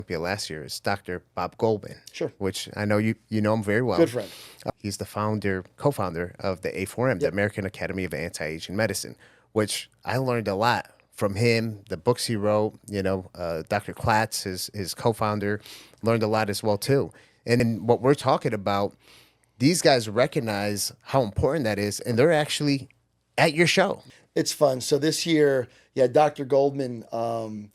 Olympia last year is Dr. Bob Goldman. Sure. Which I know you know him very well. Good friend. He's the co-founder of the A4M, the Yep. American Academy of Anti-Aging Medicine, which I learned a lot from him, the books he wrote. Dr. Klatz, his co-founder, learned a lot as well too. And then what we're talking about, these guys recognize how important that is, and they're actually at your show. It's fun. So this year, Dr. Goldman and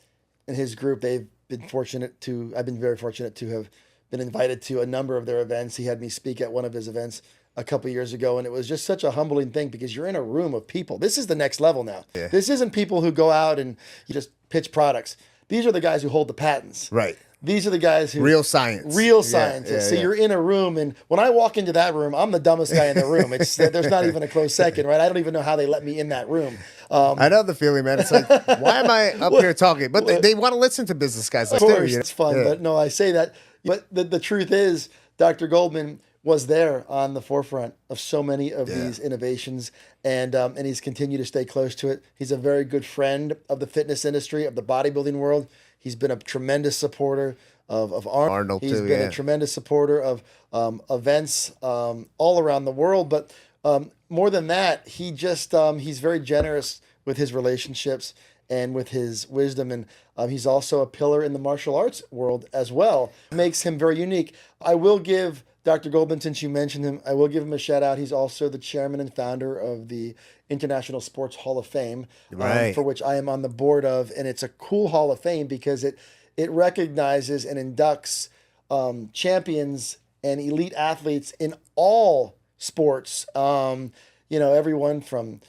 his group, I've been very fortunate to have been invited to a number of their events. He had me speak at one of his events a couple of years ago, and it was just such a humbling thing because you're in a room of people. This is the next level now. Yeah. This isn't people who go out and you just pitch products. These are the guys who hold the patents. Right. These are the guys who... Real science. Real scientists. So you're in a room, and when I walk into that room, I'm the dumbest guy in the room. There's not even a close second, right? I don't even know how they let me in that room. I know the feeling, man. It's like, why am I up here talking? But they want to listen to business guys like Of course, you. it's fun, but no, I say that. But the truth is, Dr. Goldman was there on the forefront of so many of these innovations, and he's continued to stay close to it. He's a very good friend of the fitness industry, of the bodybuilding world. He's been a tremendous supporter of Arnold. He's been a tremendous supporter of events all around the world. But more than that, he's very generous with his relationships and with his wisdom. And he's also a pillar in the martial arts world as well. Makes him very unique. I will give Dr. Goldman, since you mentioned him, I will give him a shout out. He's also the chairman and founder of the International Sports Hall of Fame, for which I am on the board of. And it's a cool Hall of Fame because it recognizes and inducts champions and elite athletes in all sports. Everyone from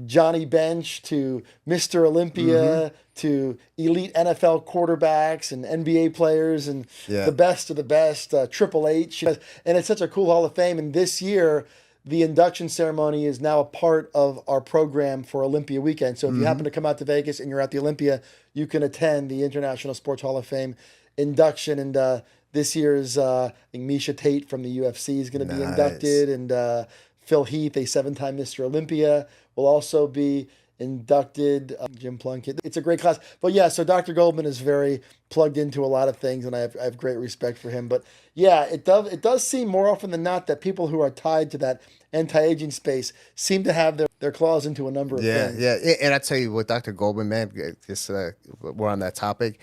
Johnny Bench to Mr. Olympia to elite NFL quarterbacks and NBA players and the best of the best, Triple H. And it's such a cool Hall of Fame. And this year, the induction ceremony is now a part of our program for Olympia weekend. So if you happen to come out to Vegas and you're at the Olympia, you can attend the International Sports Hall of Fame induction. And this year's, I think Misha Tate from the UFC is going to be inducted. And Phil Heath, a 7-time Mr. Olympia, will also be inducted. Jim Plunkett. It's a great class. But so Dr. Goldman is very plugged into a lot of things, and I have great respect for him. But it does seem more often than not that people who are tied to that anti-aging space seem to have their claws into a number of things. Yeah. And I tell you what, Dr. Goldman, man, we're on that topic.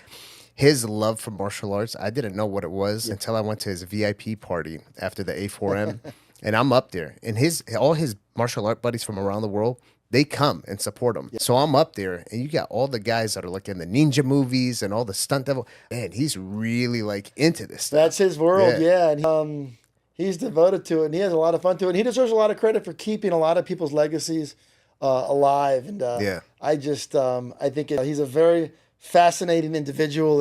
His love for martial arts, I didn't know what it was until I went to his VIP party after the A4M. And I'm up there, and all his martial art buddies from around the world, they come and support him. So I'm up there, and you got all the guys that are like in the ninja movies and all the stunt devil. Man, he's really like into this stuff. That's his world, and he's devoted to it, and he has a lot of fun to it. And he deserves a lot of credit for keeping a lot of people's legacies alive. And I think he's a very fascinating individual. And